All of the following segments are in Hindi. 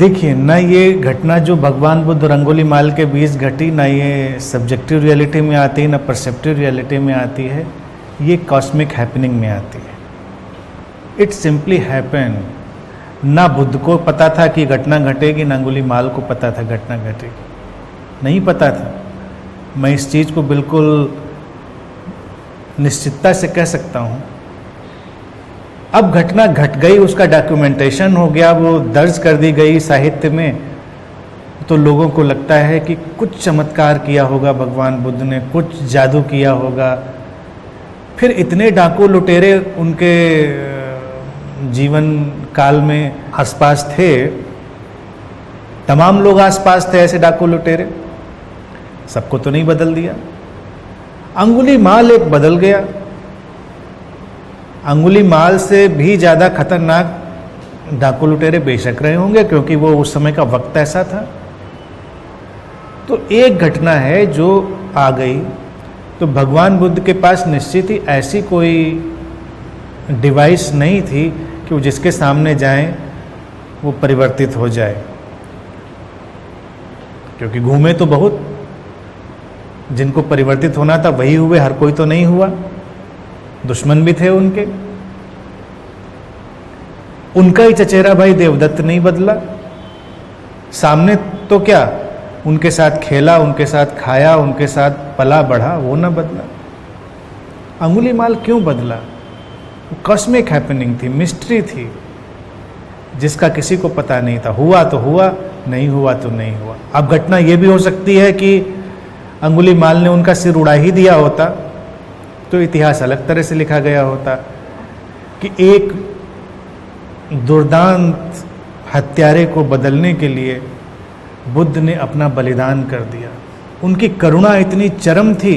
देखिए, ना ये घटना जो भगवान बुद्ध और अंगुलीमाल के बीच घटी, ना ये सब्जेक्टिव रियलिटी में आती है, ना परसेप्टिव रियलिटी में आती है, ये कॉस्मिक हैपनिंग में आती है। It simply happen. ना बुद्ध को पता था कि घटना घटेगी, ना अंगुलीमाल को पता था घटना घटेगी, नहीं पता था। मैं इस चीज़ को बिल्कुल निश्चितता से कह सकता हूँ। अब घटना घट गई, उसका डॉक्यूमेंटेशन हो गया, वो दर्ज कर दी गई साहित्य में, तो लोगों को लगता है कि कुछ चमत्कार किया होगा भगवान बुद्ध ने, कुछ जादू किया होगा। फिर इतने डाकू लुटेरे उनके जीवन काल में आसपास थे, तमाम लोग आसपास थे ऐसे डाकू लुटेरे, सबको तो नहीं बदल दिया। अंगुलीमाल एक बदल गया। अंगुलीमाल से भी ज़्यादा खतरनाक डाकू लुटेरे बेशक रहे होंगे, क्योंकि वो उस समय का वक्त ऐसा था। तो एक घटना है जो आ गई, तो भगवान बुद्ध के पास निश्चित ही ऐसी कोई डिवाइस नहीं थी कि वो जिसके सामने जाएं वो परिवर्तित हो जाए, क्योंकि घूमे तो बहुत, जिनको परिवर्तित होना था वही हुए, हर कोई तो नहीं हुआ। दुश्मन भी थे उनके। उनका ही चचेरा भाई देवदत्त नहीं बदला। सामने तो क्या, उनके साथ खेला, उनके साथ खाया, उनके साथ पला बढ़ा, वो ना बदला। अंगुलीमाल क्यों बदला? कॉस्मिक हैपनिंग थी, मिस्ट्री थी, जिसका किसी को पता नहीं था। हुआ तो हुआ, नहीं हुआ तो नहीं हुआ। अब घटना ये भी हो सकती है कि अंगुलीमाल ने उनका सिर उड़ा ही दिया होता, तो इतिहास अलग तरह से लिखा गया होता कि एक दुर्दांत हत्यारे को बदलने के लिए बुद्ध ने अपना बलिदान कर दिया। उनकी करुणा इतनी चरम थी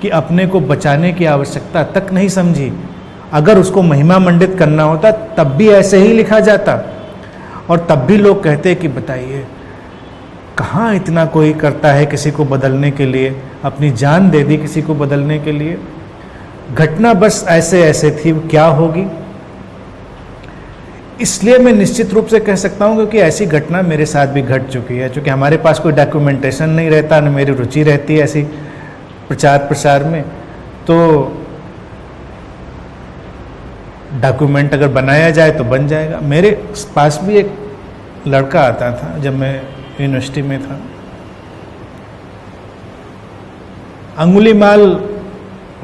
कि अपने को बचाने की आवश्यकता तक नहीं समझी। अगर उसको महिमा मंडित करना होता तब भी ऐसे ही लिखा जाता, और तब भी लोग कहते कि बताइए कहाँ इतना कोई करता है किसी को बदलने के लिए, अपनी जान दे दी किसी को बदलने के लिए। घटना बस ऐसे ऐसे थी, क्या होगी। इसलिए मैं निश्चित रूप से कह सकता हूँ क्योंकि ऐसी घटना मेरे साथ भी घट चुकी है। चूँकि हमारे पास कोई डॉक्यूमेंटेशन नहीं रहता, न मेरी रुचि रहती है ऐसी प्रचार प्रसार में, तो डॉक्यूमेंट अगर बनाया जाए तो बन जाएगा। मेरे पास भी एक लड़का आता था जब मैं यूनिवर्सिटी में था। अंगुलीमाल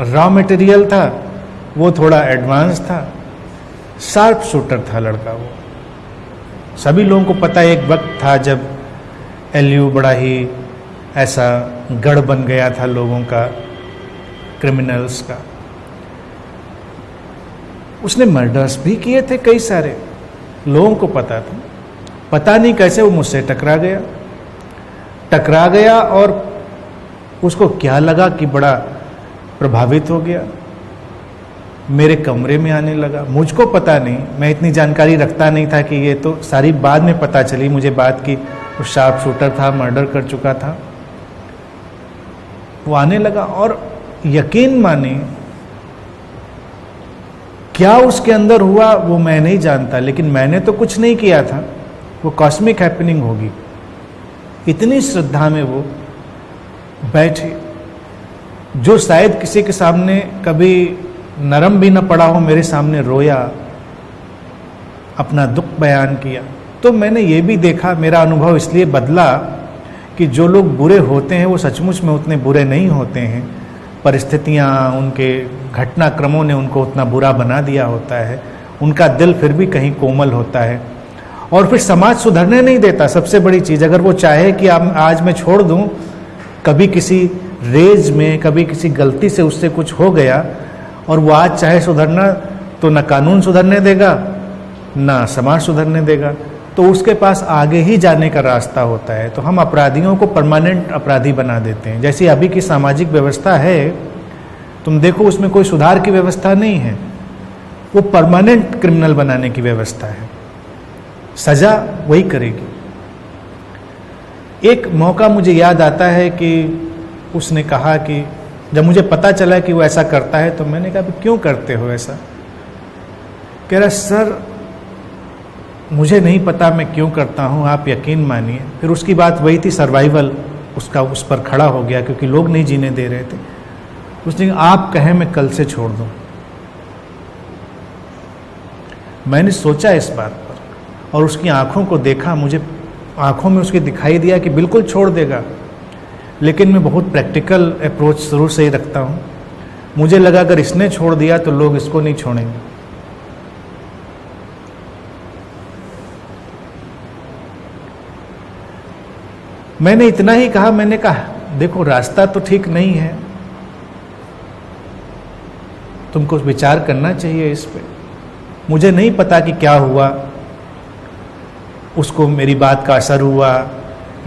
रॉ मटेरियल था, वो थोड़ा एडवांस था, शार्प शूटर था लड़का वो। सभी लोगों को पता है, एक वक्त था जब एलयू बड़ा ही ऐसा गढ़ बन गया था लोगों का, क्रिमिनल्स का। उसने मर्डर्स भी किए थे कई सारे, लोगों को पता था। पता नहीं कैसे वो मुझसे टकरा गया और उसको क्या लगा कि बड़ा प्रभावित हो गया, मेरे कमरे में आने लगा। मुझको पता नहीं, मैं इतनी जानकारी रखता नहीं था कि ये तो सारी बाद में पता चली मुझे बात की वो शार्प शूटर था, मर्डर कर चुका था। वो आने लगा और यकीन माने क्या उसके अंदर हुआ वो मैं नहीं जानता, लेकिन मैंने तो कुछ नहीं किया था। वो कॉस्मिक हैपनिंग होगी। इतनी श्रद्धा में वो बैठे, जो शायद किसी के सामने कभी नरम भी न पड़ा हो, मेरे सामने रोया, अपना दुख बयान किया। तो मैंने ये भी देखा, मेरा अनुभव इसलिए बदला कि जो लोग बुरे होते हैं वो सचमुच में उतने बुरे नहीं होते हैं। परिस्थितियाँ, उनके घटनाक्रमों ने उनको उतना बुरा बना दिया होता है। उनका दिल फिर भी कहीं कोमल होता है, और फिर समाज सुधरने नहीं देता। सबसे बड़ी चीज़, अगर वो चाहे कि आज मैं छोड़ दूं, कभी किसी रेज में, कभी किसी गलती से उससे कुछ हो गया और वो आज चाहे सुधरना, तो ना कानून सुधरने देगा, ना समाज सुधरने देगा। तो उसके पास आगे ही जाने का रास्ता होता है। तो हम अपराधियों को परमानेंट अपराधी बना देते हैं। जैसी अभी की सामाजिक व्यवस्था है, तुम देखो उसमें कोई सुधार की व्यवस्था नहीं है, वो परमानेंट क्रिमिनल बनाने की व्यवस्था है। सजा वही करेगी। एक मौका मुझे याद आता है कि उसने कहा कि जब मुझे पता चला कि वो ऐसा करता है, तो मैंने कहा क्यों करते हो ऐसा? कह रहा सर मुझे नहीं पता मैं क्यों करता हूँ, आप यकीन मानिए। फिर उसकी बात वही थी, सर्वाइवल उसका उस पर खड़ा हो गया क्योंकि लोग नहीं जीने दे रहे थे। उसने आप कहें मैं कल से छोड़ दूँ। मैंने सोचा इस बात पर और उसकी आंखों को देखा, मुझे आंखों में उसके दिखाई दिया कि बिल्कुल छोड़ देगा। लेकिन मैं बहुत प्रैक्टिकल अप्रोच शुरू से ही रखता हूँ। मुझे लगा अगर इसने छोड़ दिया तो लोग इसको नहीं छोड़ेंगे। मैंने इतना ही कहा, मैंने कहा देखो रास्ता तो ठीक नहीं है, तुमको विचार करना चाहिए इस पे। मुझे नहीं पता कि क्या हुआ, उसको मेरी बात का असर हुआ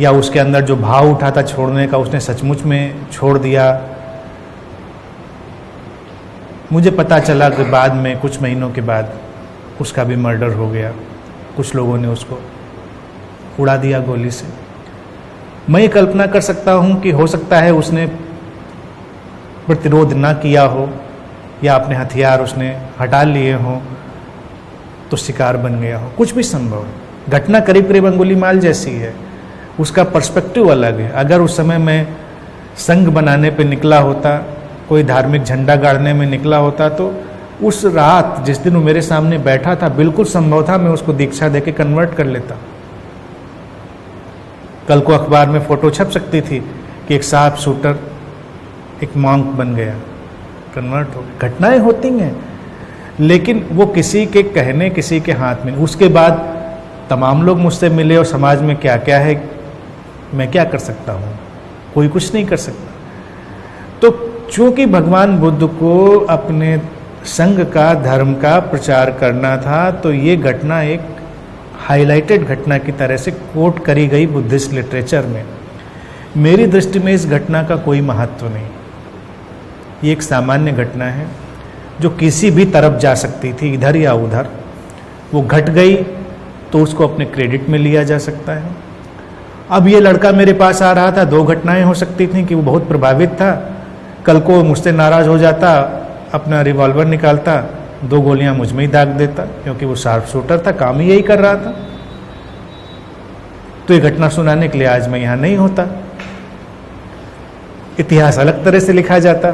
या उसके अंदर जो भाव उठा था छोड़ने का उसने सचमुच में छोड़ दिया। मुझे पता चला कि बाद में कुछ महीनों के बाद उसका भी मर्डर हो गया, कुछ लोगों ने उसको उड़ा दिया गोली से। मैं ये कल्पना कर सकता हूँ कि हो सकता है उसने प्रतिरोध ना किया हो या अपने हथियार उसने हटा लिए हों तो शिकार बन गया हो, कुछ भी संभव है। घटना करीब करीब अंगुलीमाल जैसी है, उसका पर्सपेक्टिव अलग है। अगर उस समय मैं संघ बनाने पे निकला होता, कोई धार्मिक झंडा गाड़ने में निकला होता, तो उस रात जिस दिन वो मेरे सामने बैठा था बिल्कुल संभव था मैं उसको दीक्षा देके कन्वर्ट कर लेता। कल को अखबार में फोटो छप सकती थी कि एक साहब शूटर एक मॉन्क बन गया, कन्वर्ट हो गया। घटनाएं होती हैं, लेकिन वो किसी के कहने, किसी के हाथ में। उसके बाद तमाम लोग मुझसे मिले और समाज में क्या क्या है, मैं क्या कर सकता हूँ? कोई कुछ नहीं कर सकता। तो चूंकि भगवान बुद्ध को अपने संघ का, धर्म का प्रचार करना था, तो ये घटना एक हाईलाइटेड घटना की तरह से कोट करी गई बुद्धिस्ट लिटरेचर में। मेरी दृष्टि में इस घटना का कोई महत्व नहीं। ये एक सामान्य घटना है जो किसी भी तरफ जा सकती थी, इधर या उधर। वो घट गई तो उसको अपने क्रेडिट में लिया जा सकता है। अब ये लड़का मेरे पास आ रहा था, दो घटनाएं हो सकती थी कि वो बहुत प्रभावित था, कल को मुझसे नाराज हो जाता, अपना रिवॉल्वर निकालता, दो गोलियां मुझ में ही दाग देता, क्योंकि वो शार्प शूटर था, काम ही यही कर रहा था। तो ये घटना सुनाने के लिए आज मैं यहां नहीं होता, इतिहास अलग तरह से लिखा जाता।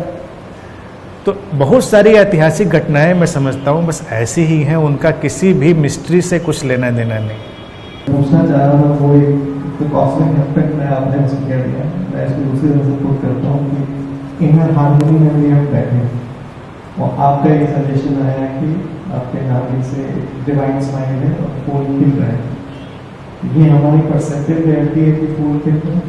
तो बहुत सारी ऐतिहासिक घटनाएं मैं समझता हूं बस ऐसी ही हैं, उनका किसी भी मिस्ट्री से कुछ लेना देना नहीं। पूछना चाह रहा हूँ वो एक कॉस्मिक एस्पेक्ट में आपने उसको कह दिया, मैं इसको दूसरी तरह से पुट करता हूँ कि इनर हार्मनी में भी हम बैठे और आपका ये सजेशन आया कि आपके नाम से डिवाइन स्माइल है और फूल खिल रहा है। ये हमारी परसेप्टिव रियलिटी है कि फूल खिल रहा है,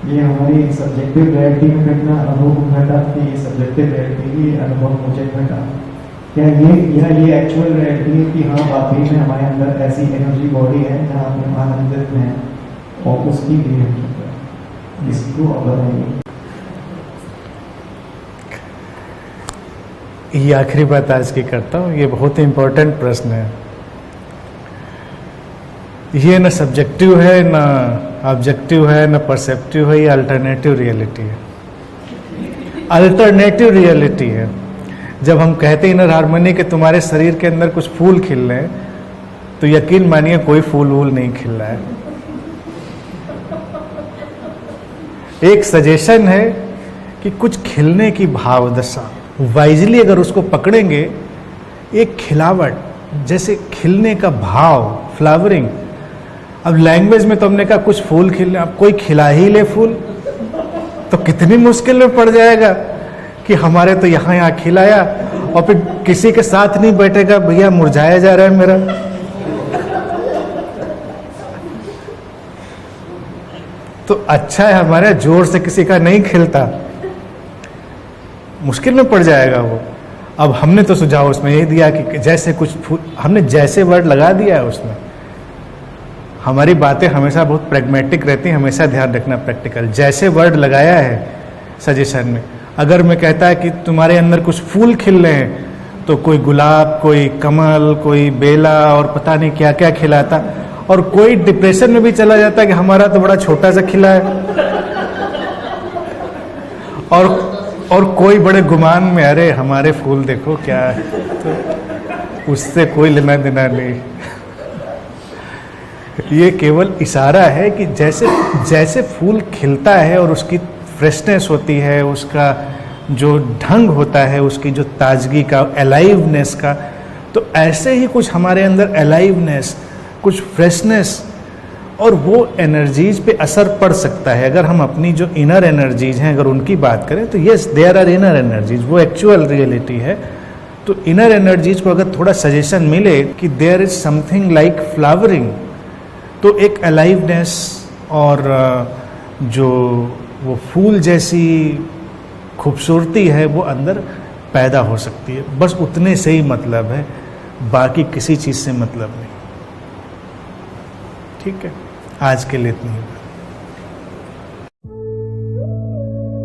ये हमारी सब्जेक्टिव रियलिटी में घटना अनुभव घटा कि ये सब्जेक्टिव रियलिटी की अनुभव मुझे घटा। क्या ये एक्चुअल रियलिटी है कि हाँ वाकई में हमारे अंदर ऐसी एनर्जी बॉडी है जहाँ हम आनंदित हैं और उसकी भी है, इसको अब बताइए। ये आखिरी बात आज की करता हूँ, ये बहुत ही इम्पोर्टेंट प्रश्न है। ये न सब्जेक्टिव है, न ऑब्जेक्टिव है, न परसेप्टिव है, ये अल्टरनेटिव रियलिटी है। अल्टरनेटिव रियलिटी है जब हम कहते हैं इनर हार्मनी के तुम्हारे शरीर के अंदर कुछ फूल खिल रहे हैं, तो यकीन मानिए कोई फूल वूल नहीं खिल रहा है। एक सजेशन है कि कुछ खिलने की भाव दशा, वाइजली अगर उसको पकड़ेंगे, एक खिलावट, जैसे खिलने का भाव, फ्लावरिंग। अब लैंग्वेज में तो हमने कहा कुछ फूल खिल, अब कोई खिला ही ले फूल तो कितनी मुश्किल में पड़ जाएगा कि हमारे तो यहाँ खिलाया और फिर किसी के साथ नहीं बैठेगा, भैया मुरझाया जा रहा है मेरा। तो अच्छा है हमारे जोर से किसी का नहीं खिलता, मुश्किल में पड़ जाएगा वो। अब हमने तो सुझाव उसमें यही दिया कि जैसे कुछ फूल, हमने जैसे वर्ड लगा दिया है उसमें। हमारी बातें हमेशा बहुत प्रैग्मेटिक रहती हैं, हमेशा ध्यान रखना प्रैक्टिकल। जैसे वर्ड लगाया है सजेशन में, अगर मैं कहता है कि तुम्हारे अंदर कुछ फूल खिल रहे हैं, तो कोई गुलाब, कोई कमल, कोई बेला और पता नहीं क्या क्या खिलाता, और कोई डिप्रेशन में भी चला जाता कि हमारा तो बड़ा छोटा सा खिला है, और कोई बड़े गुमान में, अरे हमारे फूल देखो क्या है। तो उससे कोई लेना देना नहीं। ये केवल इशारा है कि जैसे जैसे फूल खिलता है और उसकी फ्रेशनेस होती है, उसका जो ढंग होता है, उसकी जो ताजगी का, अलाइवनेस का, तो ऐसे ही कुछ हमारे अंदर अलाइवनेस, कुछ फ्रेशनेस और वो एनर्जीज पे असर पड़ सकता है। अगर हम अपनी जो इनर एनर्जीज हैं अगर उनकी बात करें तो yes, there are inner energies, वो एक्चुअल रियलिटी है। तो इनर एनर्जीज को अगर थोड़ा सजेशन मिले कि there is something like flowering, तो एक अलाइवनेस और जो वो फूल जैसी खूबसूरती है वो अंदर पैदा हो सकती है। बस उतने से ही मतलब है, बाकी किसी चीज़ से मतलब नहीं। ठीक है, आज के लिए इतनी ही।